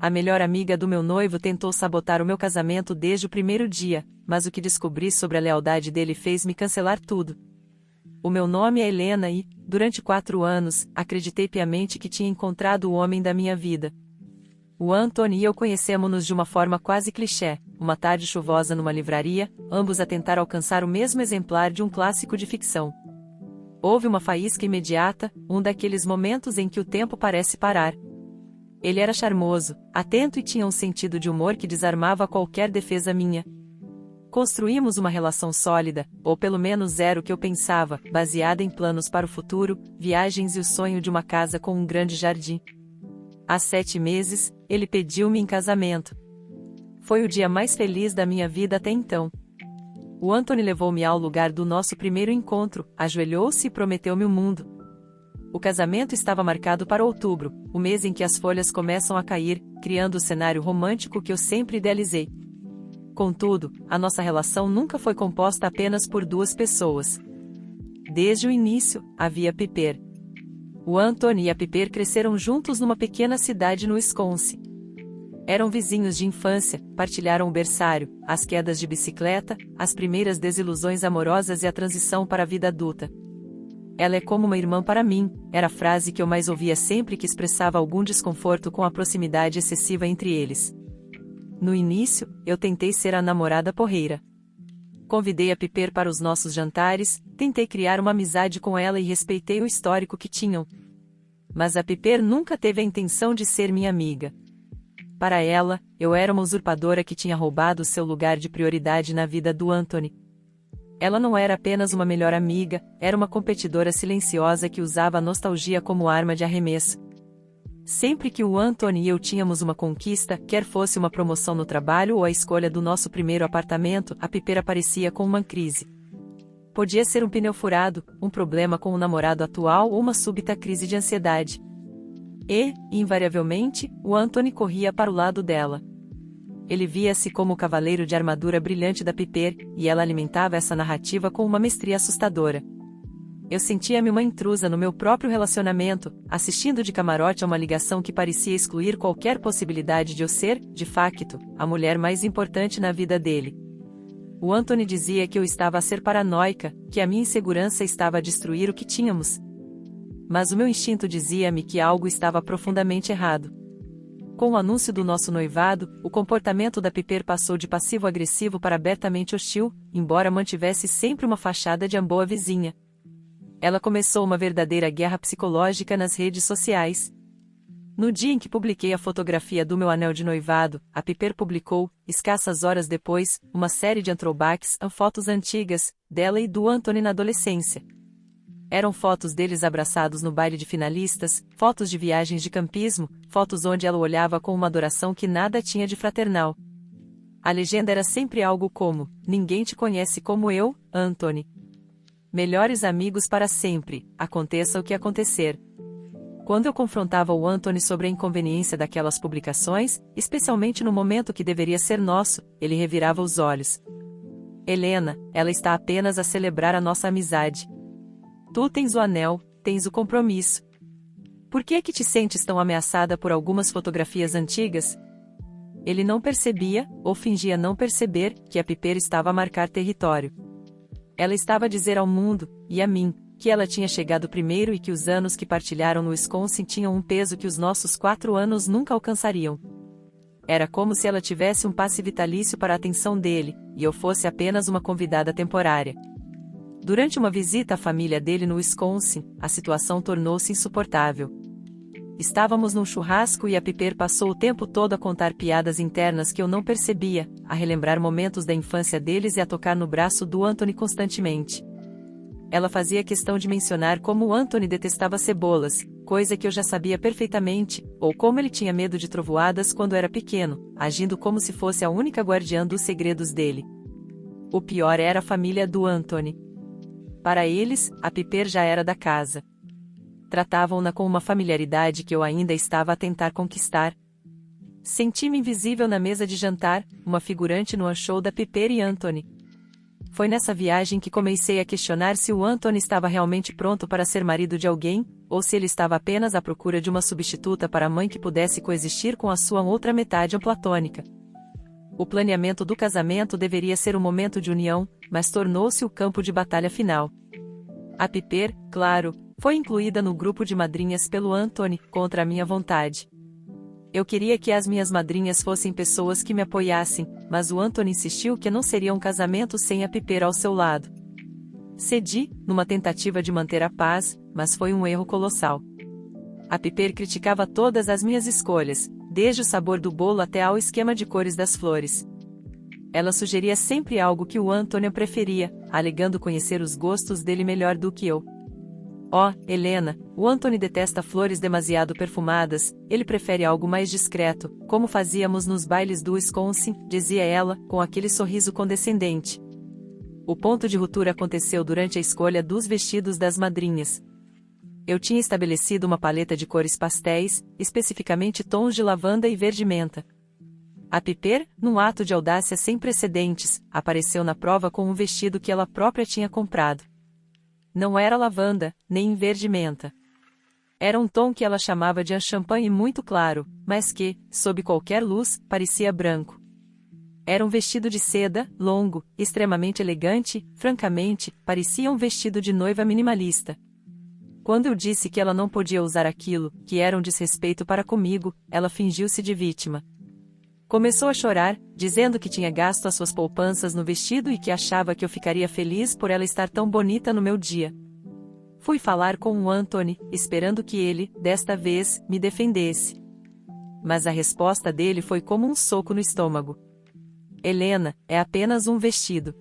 A melhor amiga do meu noivo tentou sabotar o meu casamento desde o primeiro dia, mas o que descobri sobre a lealdade dele fez-me cancelar tudo. O meu nome é Helena e, durante 4 anos, acreditei piamente que tinha encontrado o homem da minha vida. O Anthony e eu conhecemos-nos de uma forma quase clichê, uma tarde chuvosa numa livraria, ambos a tentar alcançar o mesmo exemplar de um clássico de ficção. Houve uma faísca imediata, um daqueles momentos em que o tempo parece parar. Ele era charmoso, atento e tinha um sentido de humor que desarmava qualquer defesa minha. Construímos uma relação sólida, ou pelo menos era o que eu pensava, baseada em planos para o futuro, viagens e o sonho de uma casa com um grande jardim. Há 7 meses, ele pediu-me em casamento. Foi o dia mais feliz da minha vida até então. O Anthony levou-me ao lugar do nosso primeiro encontro, ajoelhou-se e prometeu-me o mundo. O casamento estava marcado para outubro, o mês em que as folhas começam a cair, criando o cenário romântico que eu sempre idealizei. Contudo, a nossa relação nunca foi composta apenas por 2 pessoas. Desde o início, havia Piper. O Anthony e a Piper cresceram juntos numa pequena cidade no Wisconsin. Eram vizinhos de infância, partilharam o berçário, as quedas de bicicleta, as primeiras desilusões amorosas e a transição para a vida adulta. Ela é como uma irmã para mim, era a frase que eu mais ouvia sempre que expressava algum desconforto com a proximidade excessiva entre eles. No início, eu tentei ser a namorada porreira. Convidei a Piper para os nossos jantares, tentei criar uma amizade com ela e respeitei o histórico que tinham. Mas a Piper nunca teve a intenção de ser minha amiga. Para ela, eu era uma usurpadora que tinha roubado seu lugar de prioridade na vida do Anthony. Ela não era apenas uma melhor amiga, era uma competidora silenciosa que usava a nostalgia como arma de arremesso. Sempre que o Anthony e eu tínhamos uma conquista, quer fosse uma promoção no trabalho ou a escolha do nosso primeiro apartamento, a Piper aparecia com uma crise. Podia ser um pneu furado, um problema com o namorado atual ou uma súbita crise de ansiedade. E, invariavelmente, o Anthony corria para o lado dela. Ele via-se como o cavaleiro de armadura brilhante da Piper, e ela alimentava essa narrativa com uma mestria assustadora. Eu sentia-me uma intrusa no meu próprio relacionamento, assistindo de camarote a uma ligação que parecia excluir qualquer possibilidade de eu ser, de facto, a mulher mais importante na vida dele. O Anthony dizia que eu estava a ser paranoica, que a minha insegurança estava a destruir o que tínhamos. Mas o meu instinto dizia-me que algo estava profundamente errado. Com o anúncio do nosso noivado, o comportamento da Piper passou de passivo-agressivo para abertamente hostil, embora mantivesse sempre uma fachada de boa vizinha. Ela começou uma verdadeira guerra psicológica nas redes sociais. No dia em que publiquei a fotografia do meu anel de noivado, a Piper publicou, escassas horas depois, uma série de throwbacks, fotos antigas, dela e do Anthony na adolescência. Eram fotos deles abraçados no baile de finalistas, fotos de viagens de campismo, fotos onde ela olhava com uma adoração que nada tinha de fraternal. A legenda era sempre algo como: ninguém te conhece como eu, Anthony. Melhores amigos para sempre, aconteça o que acontecer. Quando eu confrontava o Anthony sobre a inconveniência daquelas publicações, especialmente no momento que deveria ser nosso, ele revirava os olhos. Helena, ela está apenas a celebrar a nossa amizade. Tu tens o anel, tens o compromisso. Por que é que te sentes tão ameaçada por algumas fotografias antigas? Ele não percebia, ou fingia não perceber, que a Piper estava a marcar território. Ela estava a dizer ao mundo, e a mim, que ela tinha chegado primeiro e que os anos que partilharam no Wisconsin tinham um peso que os nossos 4 anos nunca alcançariam. Era como se ela tivesse um passe vitalício para a atenção dele, e eu fosse apenas uma convidada temporária. Durante uma visita à família dele no Wisconsin, a situação tornou-se insuportável. Estávamos num churrasco e a Piper passou o tempo todo a contar piadas internas que eu não percebia, a relembrar momentos da infância deles e a tocar no braço do Anthony constantemente. Ela fazia questão de mencionar como o Anthony detestava cebolas, coisa que eu já sabia perfeitamente, ou como ele tinha medo de trovoadas quando era pequeno, agindo como se fosse a única guardiã dos segredos dele. O pior era a família do Anthony. Para eles, a Piper já era da casa. Tratavam-na com uma familiaridade que eu ainda estava a tentar conquistar. Senti-me invisível na mesa de jantar, uma figurante no show da Piper e Anthony. Foi nessa viagem que comecei a questionar se o Anthony estava realmente pronto para ser marido de alguém, ou se ele estava apenas à procura de uma substituta para a mãe que pudesse coexistir com a sua outra metade platônica. O planeamento do casamento deveria ser o momento de união, mas tornou-se o campo de batalha final. A Piper, claro, foi incluída no grupo de madrinhas pelo Anthony, contra a minha vontade. Eu queria que as minhas madrinhas fossem pessoas que me apoiassem, mas o Anthony insistiu que não seria um casamento sem a Piper ao seu lado. Cedi, numa tentativa de manter a paz, mas foi um erro colossal. A Piper criticava todas as minhas escolhas, desde o sabor do bolo até ao esquema de cores das flores. Ela sugeria sempre algo que o Anthony preferia, alegando conhecer os gostos dele melhor do que eu. Oh, Helena, o Anthony detesta flores demasiado perfumadas, ele prefere algo mais discreto, como fazíamos nos bailes do Wisconsin, dizia ela, com aquele sorriso condescendente. O ponto de ruptura aconteceu durante a escolha dos vestidos das madrinhas. Eu tinha estabelecido uma paleta de cores pastéis, especificamente tons de lavanda e verde-menta. A Piper, num ato de audácia sem precedentes, apareceu na prova com um vestido que ela própria tinha comprado. Não era lavanda, nem verde-menta. Era um tom que ela chamava de champanhe muito claro, mas que, sob qualquer luz, parecia branco. Era um vestido de seda, longo, extremamente elegante, francamente, parecia um vestido de noiva minimalista. Quando eu disse que ela não podia usar aquilo, que era um desrespeito para comigo, ela fingiu-se de vítima. Começou a chorar, dizendo que tinha gasto as suas poupanças no vestido e que achava que eu ficaria feliz por ela estar tão bonita no meu dia. Fui falar com o Anthony, esperando que ele, desta vez, me defendesse. Mas a resposta dele foi como um soco no estômago. Helena, é apenas um vestido.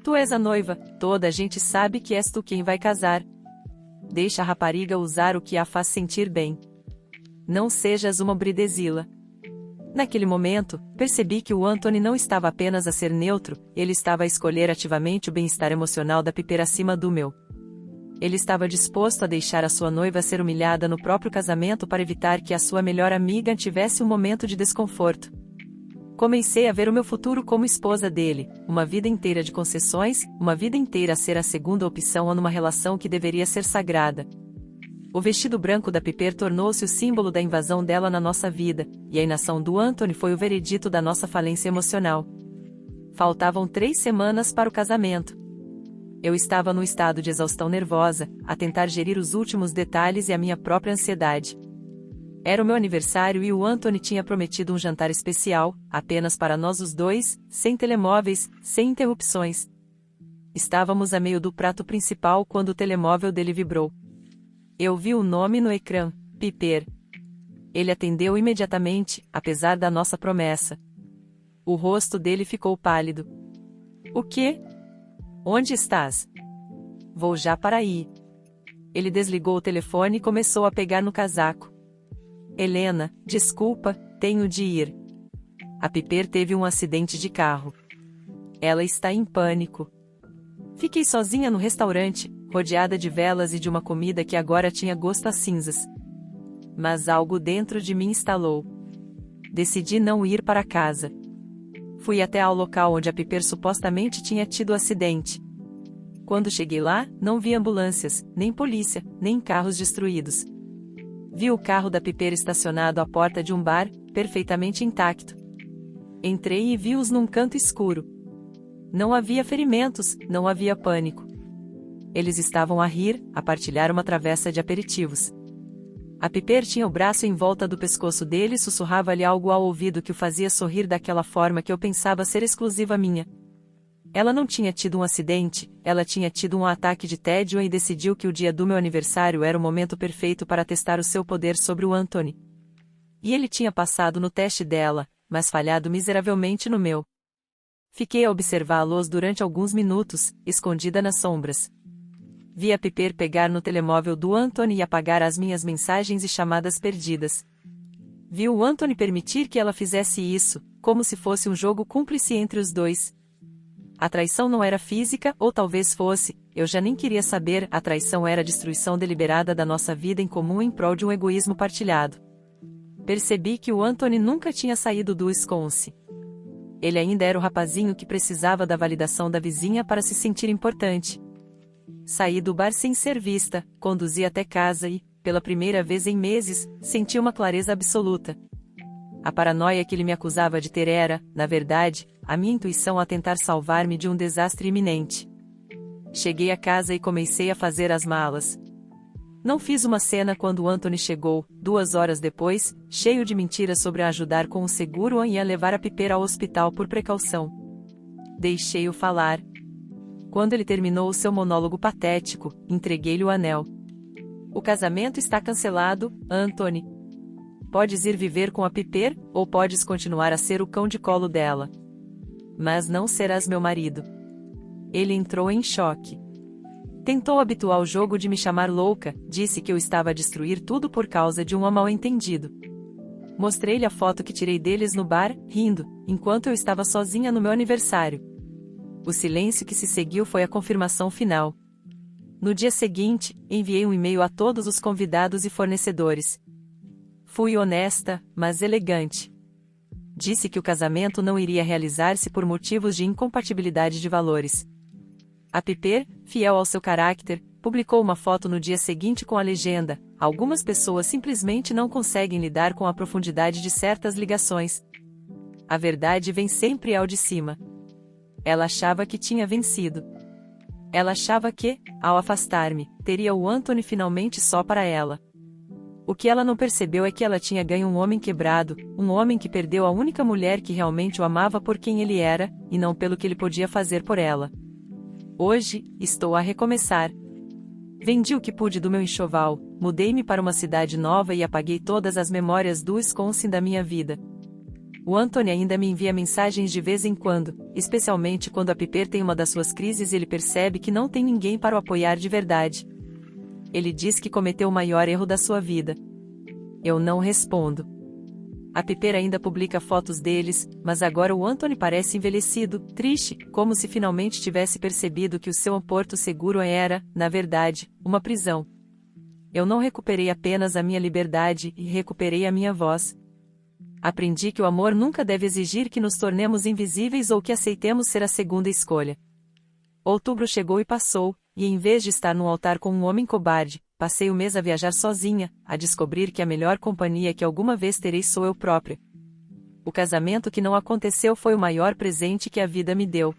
Tu és a noiva, toda a gente sabe que és tu quem vai casar. Deixa a rapariga usar o que a faz sentir bem. Não sejas uma bridezila. Naquele momento, percebi que o Anthony não estava apenas a ser neutro, ele estava a escolher ativamente o bem-estar emocional da Piper acima do meu. Ele estava disposto a deixar a sua noiva ser humilhada no próprio casamento para evitar que a sua melhor amiga tivesse um momento de desconforto. Comecei a ver o meu futuro como esposa dele, uma vida inteira de concessões, uma vida inteira a ser a segunda opção numa relação que deveria ser sagrada. O vestido branco da Piper tornou-se o símbolo da invasão dela na nossa vida, e a inação do Anthony foi o veredito da nossa falência emocional. Faltavam 3 semanas para o casamento. Eu estava num estado de exaustão nervosa, a tentar gerir os últimos detalhes e a minha própria ansiedade. Era o meu aniversário e o Anthony tinha prometido um jantar especial, apenas para nós os dois, sem telemóveis, sem interrupções. Estávamos a meio do prato principal quando o telemóvel dele vibrou. Eu vi o nome no ecrã, Piper. Ele atendeu imediatamente, apesar da nossa promessa. O rosto dele ficou pálido. O quê? Onde estás? Vou já para aí. Ele desligou o telefone e começou a pegar no casaco. Helena, desculpa, tenho de ir. A Piper teve um acidente de carro. Ela está em pânico. Fiquei sozinha no restaurante, rodeada de velas e de uma comida que agora tinha gosto a cinzas. Mas algo dentro de mim estalou. Decidi não ir para casa. Fui até ao local onde a Piper supostamente tinha tido o acidente. Quando cheguei lá, não vi ambulâncias, nem polícia, nem carros destruídos. Vi o carro da Piper estacionado à porta de um bar, perfeitamente intacto. Entrei e vi-os num canto escuro. Não havia ferimentos, não havia pânico. Eles estavam a rir, a partilhar uma travessa de aperitivos. A Piper tinha o braço em volta do pescoço dele e sussurrava-lhe algo ao ouvido que o fazia sorrir daquela forma que eu pensava ser exclusiva minha. Ela não tinha tido um acidente, ela tinha tido um ataque de tédio e decidiu que o dia do meu aniversário era o momento perfeito para testar o seu poder sobre o Anthony. E ele tinha passado no teste dela, mas falhado miseravelmente no meu. Fiquei a observá-los durante alguns minutos, escondida nas sombras. Vi a Piper pegar no telemóvel do Anthony e apagar as minhas mensagens e chamadas perdidas. Vi o Anthony permitir que ela fizesse isso, como se fosse um jogo cúmplice entre os dois. A traição não era física, ou talvez fosse, eu já nem queria saber, a traição era a destruição deliberada da nossa vida em comum em prol de um egoísmo partilhado. Percebi que o Anthony nunca tinha saído do Wisconsin. Ele ainda era o rapazinho que precisava da validação da vizinha para se sentir importante. Saí do bar sem ser vista, conduzi até casa e, pela primeira vez em meses, senti uma clareza absoluta. A paranoia que ele me acusava de ter era, na verdade, a minha intuição a tentar salvar-me de um desastre iminente. Cheguei a casa e comecei a fazer as malas. Não fiz uma cena quando Anthony chegou, 2 horas depois, cheio de mentiras sobre a ajudar com o seguro e a levar a Piper ao hospital por precaução. Deixei-o falar. Quando ele terminou o seu monólogo patético, entreguei-lhe o anel. O casamento está cancelado, Anthony. Podes ir viver com a Piper, ou podes continuar a ser o cão de colo dela. Mas não serás meu marido. Ele entrou em choque. Tentou habituar o jogo de me chamar louca, disse que eu estava a destruir tudo por causa de um mal-entendido. Mostrei-lhe a foto que tirei deles no bar, rindo, enquanto eu estava sozinha no meu aniversário. O silêncio que se seguiu foi a confirmação final. No dia seguinte, enviei um e-mail a todos os convidados e fornecedores. Fui honesta, mas elegante. Disse que o casamento não iria realizar-se por motivos de incompatibilidade de valores. A Piper, fiel ao seu caráter, publicou uma foto no dia seguinte com a legenda: algumas pessoas simplesmente não conseguem lidar com a profundidade de certas ligações. A verdade vem sempre ao de cima. Ela achava que tinha vencido. Ela achava que, ao afastar-me, teria o Anthony finalmente só para ela. O que ela não percebeu é que ela tinha ganho um homem quebrado, um homem que perdeu a única mulher que realmente o amava por quem ele era, e não pelo que ele podia fazer por ela. Hoje, estou a recomeçar. Vendi o que pude do meu enxoval, mudei-me para uma cidade nova e apaguei todas as memórias do Wisconsin da minha vida. O Anthony ainda me envia mensagens de vez em quando, especialmente quando a Piper tem uma das suas crises e ele percebe que não tem ninguém para o apoiar de verdade. Ele diz que cometeu o maior erro da sua vida. Eu não respondo. A Piper ainda publica fotos deles, mas agora o Anthony parece envelhecido, triste, como se finalmente tivesse percebido que o seu porto seguro era, na verdade, uma prisão. Eu não recuperei apenas a minha liberdade e recuperei a minha voz. Aprendi que o amor nunca deve exigir que nos tornemos invisíveis ou que aceitemos ser a segunda escolha. Outubro chegou e passou, e em vez de estar no altar com um homem cobarde, passei o mês a viajar sozinha, a descobrir que a melhor companhia que alguma vez terei sou eu própria. O casamento que não aconteceu foi o maior presente que a vida me deu.